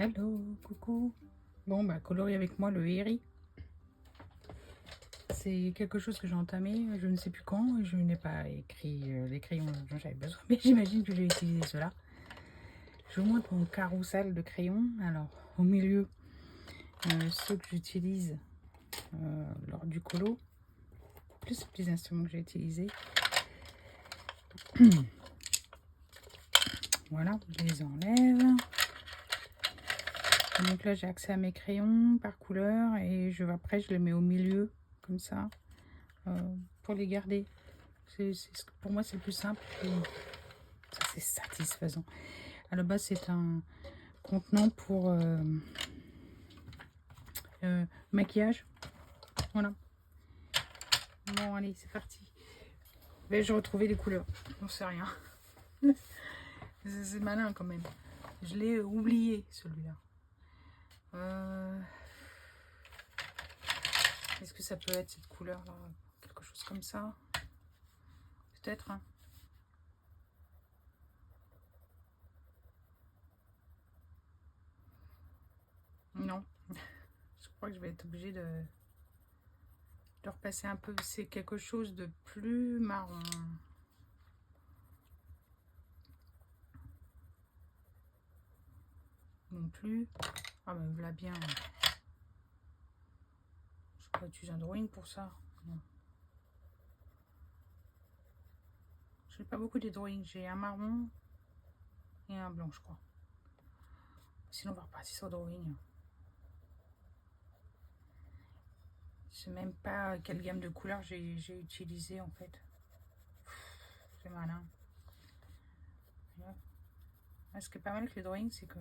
Hello, coucou. Bon, bah, colorer avec moi le héri. C'est quelque chose que j'ai entamé, je ne sais plus quand, et je n'ai pas écrit les crayons dont j'avais besoin, mais j'imagine que j'ai utilisé cela. Je vous montre mon carrousel de crayons. Alors, au milieu, ceux que j'utilise lors du colo, plus les petits instruments que j'ai utilisés. Voilà, je les enlève. Donc là, j'ai accès à mes crayons par couleur, et après, je les mets au milieu, comme ça, pour les garder. Pour moi, c'est le plus simple. Et ça, c'est satisfaisant. À la base, c'est un contenant pour maquillage. Voilà. Bon, allez, c'est parti. Vais-je retrouver les couleurs? J'en sais rien. C'est malin quand même. Je l'ai oublié, celui-là. Est-ce que ça peut être cette couleur-là? Quelque chose comme ça? Peut-être, hein. Non. Je crois que je vais être obligée de repasser un peu. C'est quelque chose de plus marron. Non plus. Ah ben voilà bien. Je peux utiliser un drawing pour ça. Non. Je n'ai pas beaucoup de drawings. J'ai un marron et un blanc, je crois. Sinon, on va repartir sur drawing. Je sais même pas quelle gamme de couleurs j'ai utilisé en fait. C'est malin. Ce qui est pas mal avec les drawings, c'est que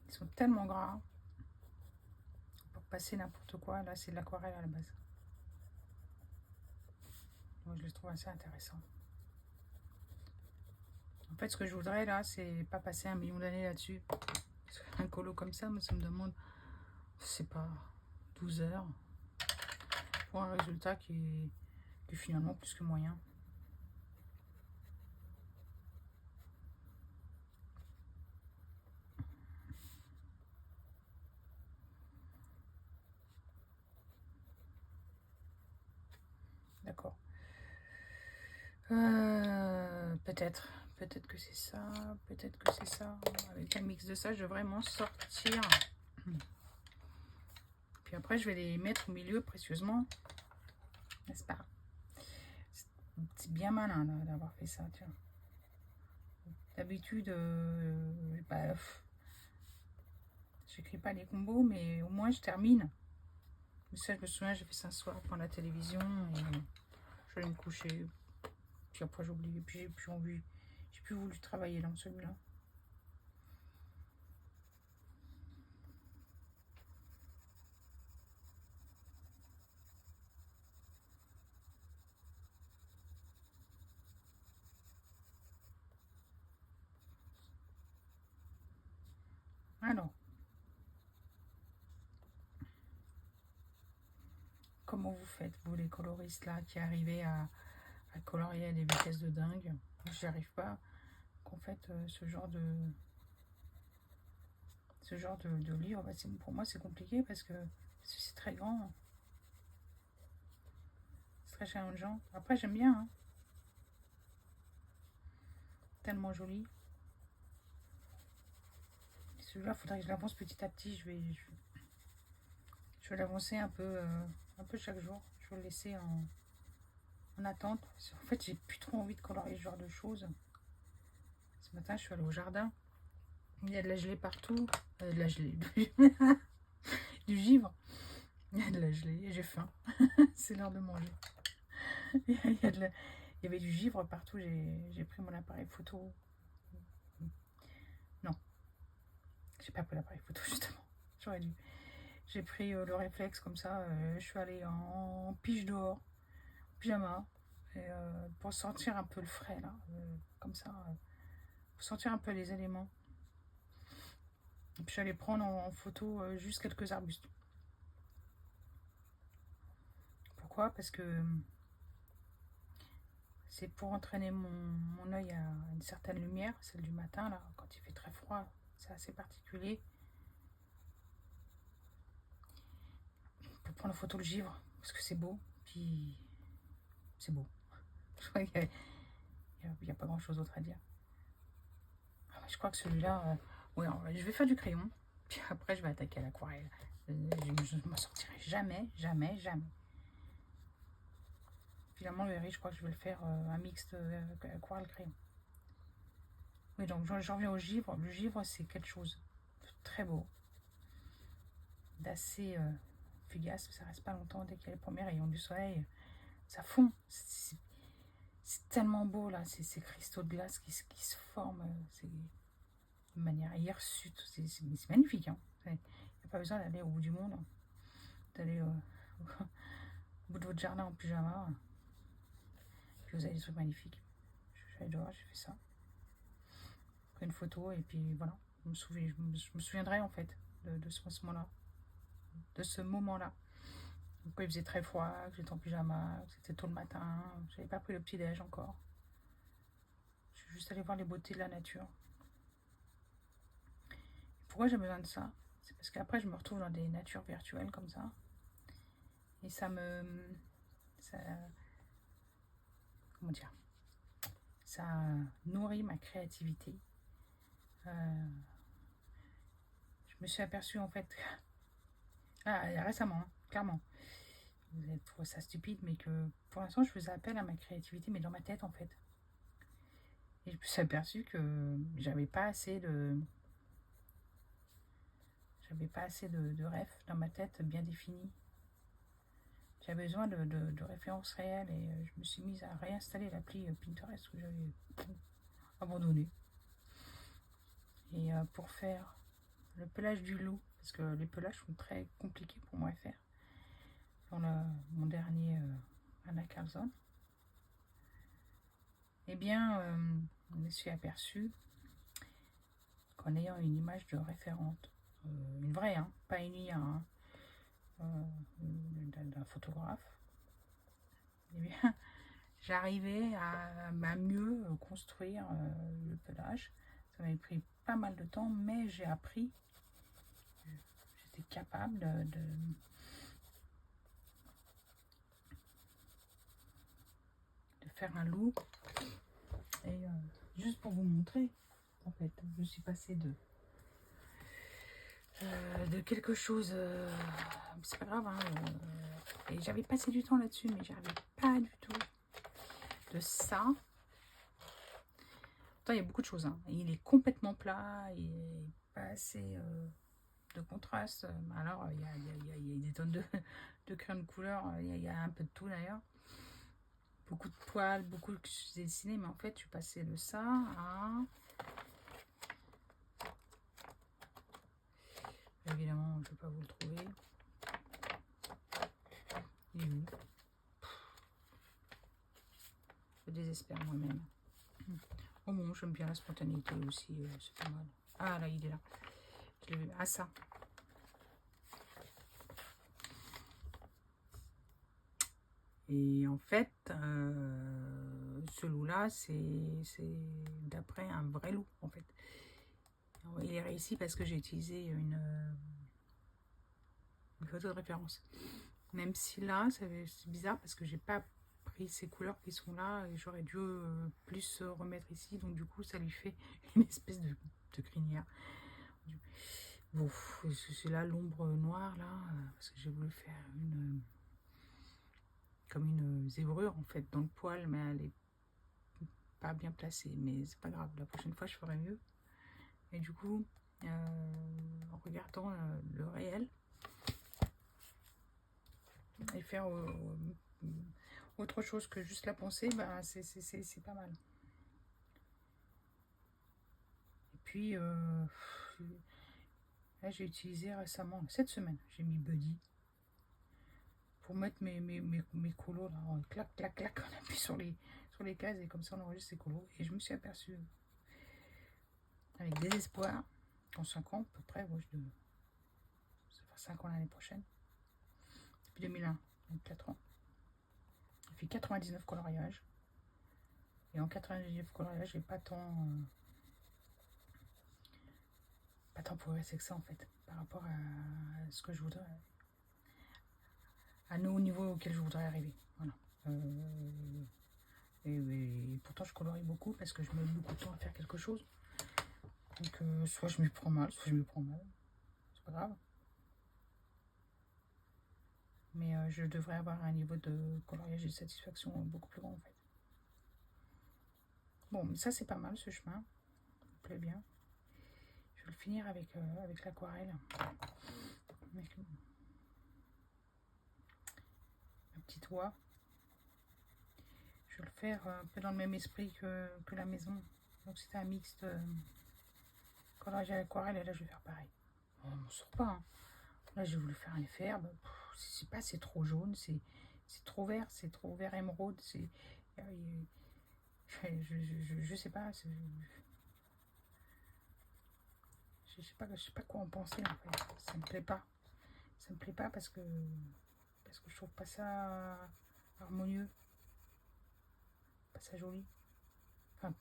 ils sont tellement gras pour passer n'importe quoi. Là, c'est de l'aquarelle à la base. Moi, je les trouve assez intéressants. En fait, ce que je voudrais là, c'est pas passer 1 million d'années là-dessus. Un colo comme ça, moi, ça me demande, je sais pas, 12 heures pour un résultat qui est finalement plus que moyen. D'accord. Peut-être que c'est ça, peut-être que c'est ça. Avec un mix de ça, je devrais m'en sortir. Puis après, je vais les mettre au milieu précieusement, n'est-ce pas? C'est bien malin d'avoir fait ça, tiens. D'habitude, j'écris pas les combos, mais au moins je termine. Mais ça, je me souviens, j'ai fait ça un soir pendant la télévision et je vais me coucher. Puis après, j'ai oublié, puis j'ai plus voulu travailler dans celui-là. Alors, comment vous faites, vous les coloristes là, qui arrivez à colorier à des vitesses de dingue? J'y arrive pas. En fait, ce genre de livre, bah, pour moi c'est compliqué parce que c'est très grand, c'est très challengeant. Après j'aime bien, hein. Tellement joli. Celui-là, il faudrait que je l'avance petit à petit. Je vais l'avancer un peu chaque jour. Je vais le laisser en attente. En fait, j'ai plus trop envie de colorier ce genre de choses. Ce matin, je suis allée au jardin. Il y a de la gelée partout. De la gelée. Du givre. Il y a de la gelée. Et j'ai faim. C'est l'heure de manger. Il y avait du givre partout. J'ai pris mon appareil photo. Non, j'ai pas pris l'appareil photo justement. J'aurais dû. J'ai pris le réflexe comme ça. Je suis allée en pige dehors, pyjama, et, pour sentir un peu le frais là, comme ça, pour sentir un peu les éléments. Et puis j'allais prendre en photo juste quelques arbustes. Pourquoi? Parce que C'est pour entraîner mon œil à une certaine lumière, celle du matin, là, quand il fait très froid. C'est assez particulier. Pour prendre en photo le givre, parce que c'est beau. Puis, c'est beau. Je crois qu'il n'y a pas grand-chose d'autre à dire. Je crois que celui-là... ouais, je vais faire du crayon. Puis après, je vais attaquer à l'aquarelle. Je ne m'en sortirai jamais, jamais, jamais. Finalement, le riz, je crois que je vais le faire un mix aquarelle-crayon. Oui, donc j'en reviens au givre. Le givre, c'est quelque chose de très beau, d'assez fugace. Ça reste pas longtemps dès qu'il y a les premiers rayons du soleil. Ça fond. C'est tellement beau, là, ces cristaux de glace qui se forment. C'est de manière hirsute. C'est magnifique. Hein. Il n'y a pas besoin d'aller au bout du monde, hein. D'aller au bout de votre jardin en pyjama. Puis vous avez des trucs magnifiques. J'adore, j'ai fait ça. J'ai pris une photo et puis voilà. Je me souviendrai en fait de ce moment-là. De ce moment-là. Quand il faisait très froid, que j'étais en pyjama, que c'était tôt le matin, je n'avais pas pris le petit-déj encore. Je suis juste allée voir les beautés de la nature. Pourquoi j'ai besoin de ça? C'est parce qu'après je me retrouve dans des natures virtuelles comme ça. Et ça, comment dire, ça nourrit ma créativité. Je me suis aperçue en fait, récemment, hein, clairement, vous allez trouver ça stupide, mais que pour l'instant je faisais appel à ma créativité, mais dans ma tête en fait. Et je me suis aperçue que j'avais pas assez de rêves dans ma tête bien définis. J'avais besoin de références réelles et je me suis mise à réinstaller l'appli Pinterest que j'avais abandonné. Et pour faire le pelage du loup, parce que les pelages sont très compliqués pour moi à faire. Dans mon dernier Anna Carlson, eh bien, je me suis aperçue qu'en ayant une image de référente, une vraie, hein, pas une IA, hein, d'un photographe, eh bien, j'arrivais à mieux construire le pelage. Ça m'avait pris pas mal de temps, mais j'ai appris. J'étais capable de faire un loup. Et juste pour vous montrer, en fait, je suis passée de quelque chose, c'est pas grave, hein, et j'avais passé du temps là-dessus, mais j'arrivais pas du tout de ça. Pourtant, il y a beaucoup de choses, hein. Il est complètement plat, il est pas assez de contraste. Alors, il y a des tonnes de crayons de couleur, il y a un peu de tout d'ailleurs. Beaucoup de poils, beaucoup que j'ai dessiné, mais en fait, je suis passée de ça à... Évidemment, je ne vais pas vous le trouver. Il est où? Je désespère moi-même. Oh bon, j'aime bien la spontanéité aussi, c'est pas mal. Ah là, il est là. Je l'ai vu. Ah, ça. Et en fait, ce loup-là, c'est d'après un vrai loup, en fait. Il est réussi parce que j'ai utilisé une photo de référence. Même si là, c'est bizarre parce que j'ai pas pris ces couleurs qui sont là et j'aurais dû plus se remettre ici. Donc du coup, ça lui fait une espèce de crinière. Bon, c'est là l'ombre noire là, parce que j'ai voulu faire une comme une zébrure en fait dans le poil, mais elle est pas bien placée. Mais c'est pas grave, la prochaine fois je ferai mieux. Et du coup, en regardant le réel et faire autre chose que juste la pensée, bah, c'est pas mal. Et puis, là, j'ai utilisé récemment, cette semaine, j'ai mis Buddy pour mettre mes colos là, clac, clac, clac, on appuie sur les cases et comme ça on enregistre ces colos. Et je me suis aperçue avec désespoir qu'en 5 ans à peu près, moi, ça fait 5 ans l'année prochaine, depuis 2001, donc 4 ans. J'ai fait 99 coloriages. Et en 99 coloriages, j'ai pas tant progressé que ça en fait, par rapport à ce que je voudrais, à nos niveaux auxquels je voudrais arriver. Voilà. Et pourtant, je colorie beaucoup parce que je mets beaucoup de temps à faire quelque chose. Donc, soit je m'y prends mal, soit je m'y prends mal. C'est pas grave. Mais je devrais avoir un niveau de coloriage et de satisfaction beaucoup plus grand en fait. Bon, ça c'est pas mal ce chemin. Ça me plaît bien. Je vais le finir avec l'aquarelle. Avec ma petite oie. Je vais le faire un peu dans le même esprit que la maison. Donc c'était un mixte coloriage à l'aquarelle et là je vais faire pareil. On m'en sort pas. Hein. Là j'ai voulu faire un effet herbe. C'est pas, c'est trop jaune, c'est trop vert, émeraude. Je sais pas. Je sais pas quoi en penser en fait. Ça me plaît pas. Ça me plaît pas parce que je trouve pas ça harmonieux. Pas ça joli. Enfin,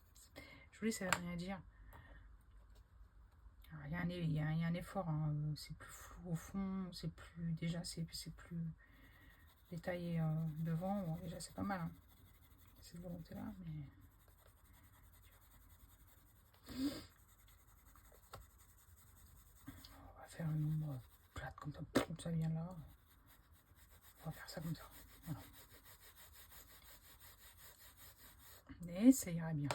joli ça veut rien dire. Il y a un effort, hein. C'est plus flou au fond, c'est plus déjà c'est plus détaillé devant. Bon, déjà c'est pas mal. Hein. Cette volonté là, mais on va faire une ombre plate comme ça vient là. On va faire ça comme ça. Voilà. Et ça ira bien.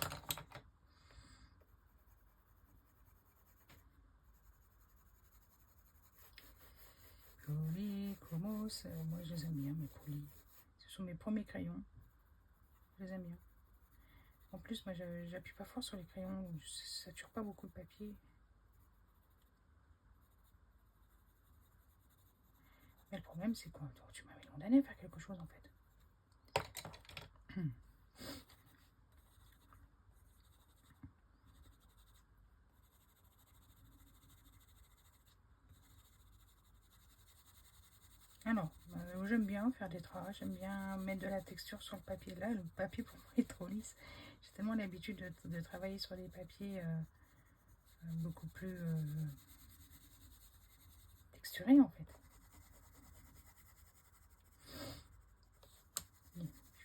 Joli Comos, moi je les aime bien mes polis. Ce sont mes premiers crayons. Je les aime bien. En plus, moi j'appuie pas fort sur les crayons, ça sature pas beaucoup le papier. Mais le problème c'est quoi? Tu m'avais condamné à faire quelque chose en fait. Alors, j'aime bien faire des traces, j'aime bien mettre de la texture sur le papier. Là, le papier pour moi est trop lisse. J'ai tellement l'habitude de travailler sur des papiers beaucoup plus texturés en fait.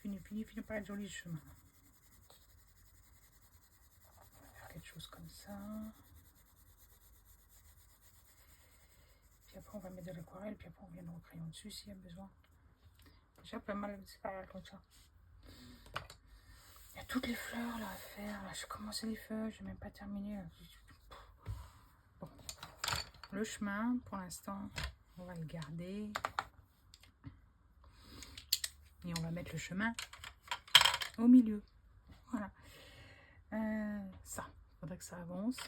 Finit par être joli le chemin. On va faire quelque chose comme ça. Puis après, on va mettre de l'aquarelle, puis après, on viendra au crayon dessus s'il y a besoin. Déjà pas mal, c'est pas mal comme ça. Il y a toutes les fleurs là à faire. Là, j'ai commencé les feuilles, je n'ai même pas terminé. Là. Bon. Le chemin, pour l'instant, on va le garder. Et on va mettre le chemin au milieu. Voilà. Ça, il faudrait que ça avance.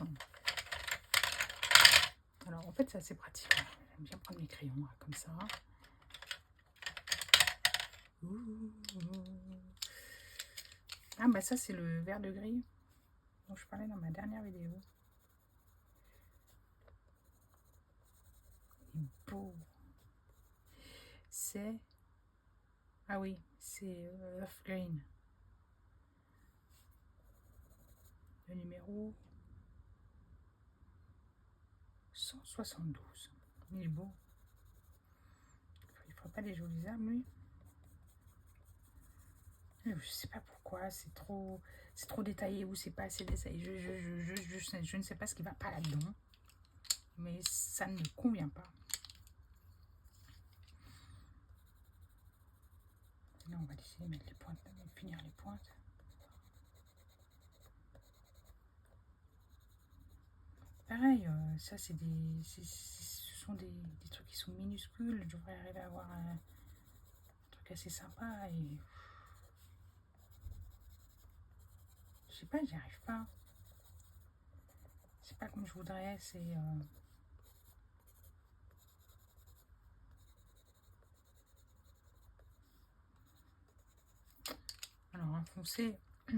Alors, en fait, c'est assez pratique. J'aime bien prendre mes crayons là, comme ça. Ah, bah ça, c'est le vert de gris dont je parlais dans ma dernière vidéo. Il est beau. C'est... Ah oui, c'est Earth Green. Le numéro 172. Il est beau. Il ne fera pas des jolies âmes, lui. Je sais pas pourquoi, c'est trop détaillé ou c'est pas assez détaillé. Je ne sais pas ce qui va pas là-dedans. Mais ça ne me convient pas. Là, on va essayer de mettre les pointes, de finir les pointes. Pareil, ça c'est ce sont des trucs qui sont minuscules. Je devrais arriver à avoir un truc assez sympa et je sais pas, j'y arrive pas. C'est pas comme je voudrais, c'est alors un foncé. On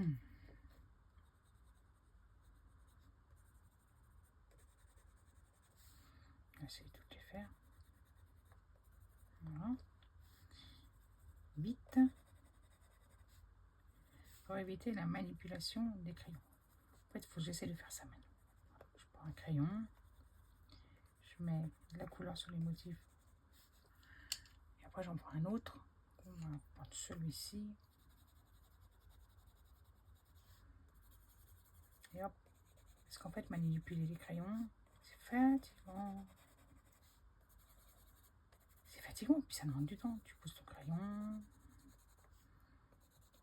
va essayer de toutes les faire. Voilà. Vite. pour éviter la manipulation des crayons. En fait, il faut que j'essaie de faire ça maintenant. Voilà, je prends un crayon, je mets de la couleur sur les motifs. Et après, j'en prends un autre. On va prendre celui-ci. Et hop. Parce qu'en fait, manipuler les crayons, c'est fatigant. C'est fatigant, puis ça demande du temps. Tu poses ton crayon,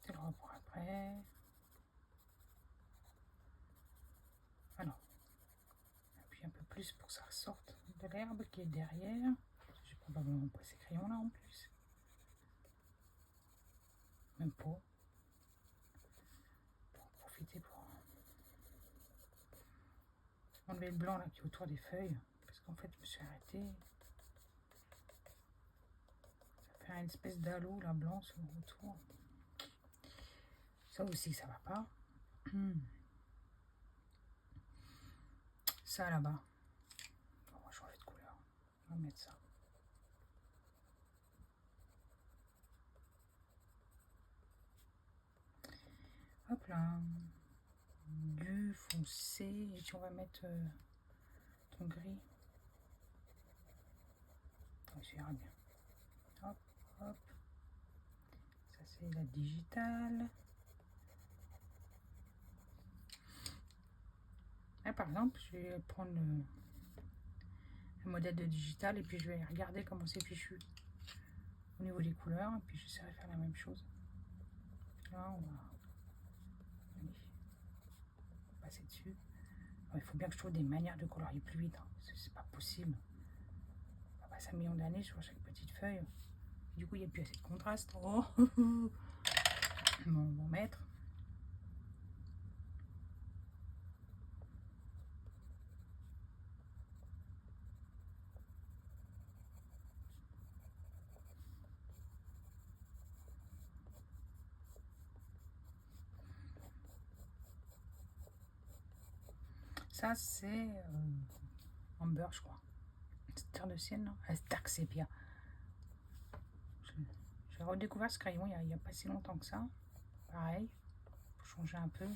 tu le reprends après. Alors, appuie un peu plus pour que ça ressorte de l'herbe qui est derrière. J'ai probablement pas ces crayons là en plus. Même pas. Pour en profiter pour enlever le blanc là qui est autour des feuilles. Parce qu'en fait, je me suis arrêtée. Ça fait une espèce d'halo là blanc sur le retour. Ça aussi, ça va pas. Ça là-bas. On va changer de couleur. On va mettre ça. Hop là. Du foncé. Et puis on va mettre ton gris. Donc ça ira bien. Hop, hop. Ça c'est la digitale. Là, par exemple, je vais prendre le modèle de digital et puis je vais regarder comment c'est fichu au niveau des couleurs. Et puis j'essaierai de faire la même chose. Là, on va passer dessus. Alors, il faut bien que je trouve des manières de colorier plus vite. Hein. C'est pas possible. On va passer un million d'années sur chaque petite feuille. Du coup, il n'y a plus assez de contraste. Oh. Bon, on va mettre. Ça, c'est en beurre, je crois. Terre de Sienne, non? Stark Sépia. J'ai redécouvert ce crayon il n'y a pas si longtemps que ça. Pareil, pour changer un peu. Ouais,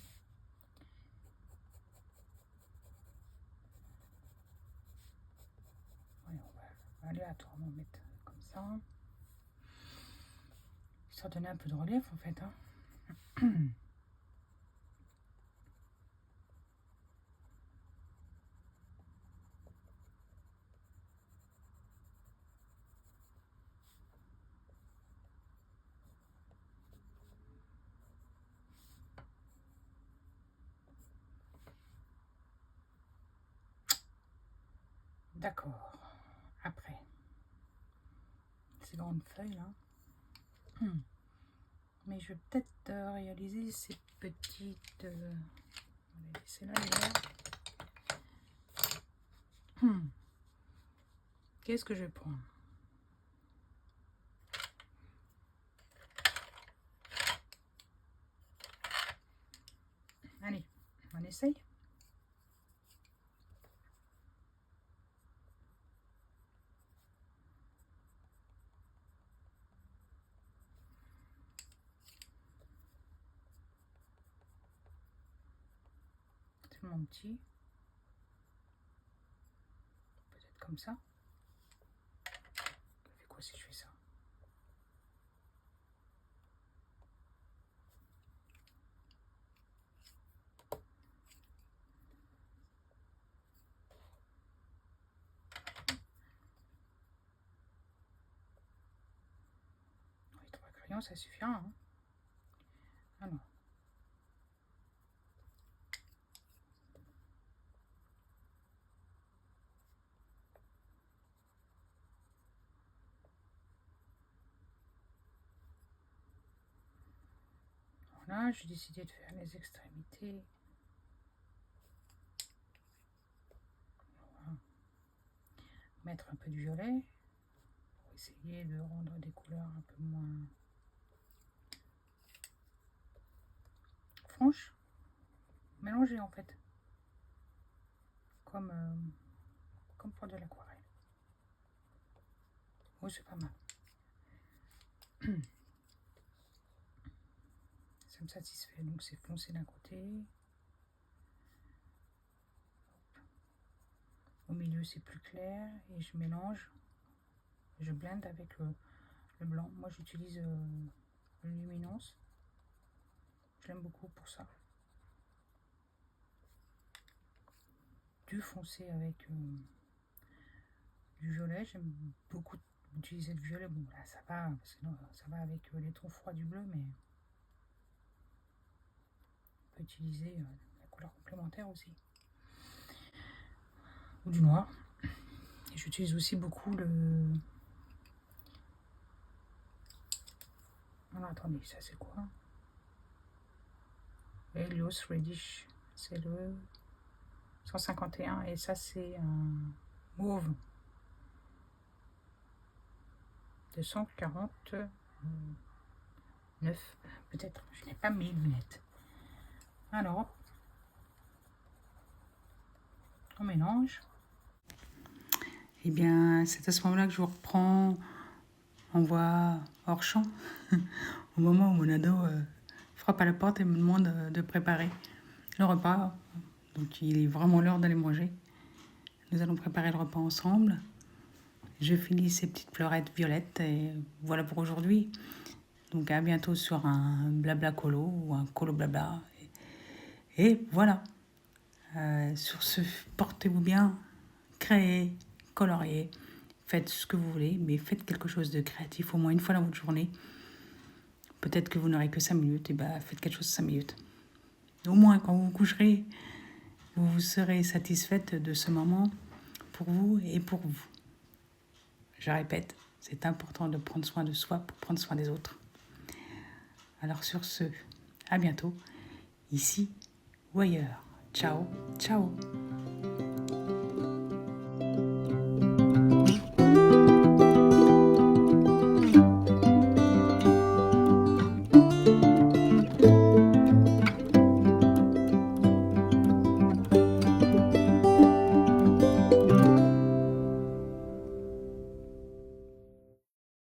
on va aléatoirement mettre comme ça. Histoire de donner un peu de relief en fait. Hein. D'accord. Après, ces grandes feuilles là. Mais je vais peut-être réaliser ces petites. On va les laisser là, les là. Qu'est-ce que je vais prendre? Allez, on essaye. Tellement petit. Peut-être comme ça. Ça fait quoi si je fais ça? Oui, 3 crayons, ça suffira. Hein. Alors. Voilà, j'ai décidé de faire les extrémités. Voilà. Mettre un peu de violet pour essayer de rendre des couleurs un peu moins franches, mélangées en fait, comme pour de l'aquarelle. Oui, c'est pas mal. ça me satisfait. Donc c'est foncé d'un côté. Au milieu c'est plus clair et je mélange. Je blende avec le blanc. Moi j'utilise le luminance. Je l'aime beaucoup pour ça. Du foncé avec du violet. J'aime beaucoup utiliser le violet. Bon là ça va, sinon ça va avec les tons froids du bleu, mais on peut utiliser la couleur complémentaire aussi. Ou du noir. Et j'utilise aussi beaucoup le... Alors attendez, ça c'est quoi? Helios Reddish. C'est le 151 et ça c'est un mauve de 149 peut-être. Je n'ai pas mes lunettes. Alors, on mélange. Et bien, c'est à ce moment-là que je vous reprends en voix hors champ, au moment où mon ado frappe à la porte et me demande de préparer le repas. Donc il est vraiment l'heure d'aller manger. Nous allons préparer le repas ensemble. Je finis ces petites fleurettes violettes et voilà pour aujourd'hui. Donc à bientôt sur un blabla colo ou un colo blabla. Et voilà. Sur ce, portez-vous bien, créez, coloriez, faites ce que vous voulez, mais faites quelque chose de créatif au moins une fois dans votre journée. Peut-être que vous n'aurez que 5 minutes, et faites quelque chose de 5 minutes. Au moins quand vous vous coucherez, vous serez satisfaite de ce moment pour vous et pour vous. Je répète, c'est important de prendre soin de soi pour prendre soin des autres. Alors sur ce, à bientôt, ici ou ailleurs. Ciao, ciao.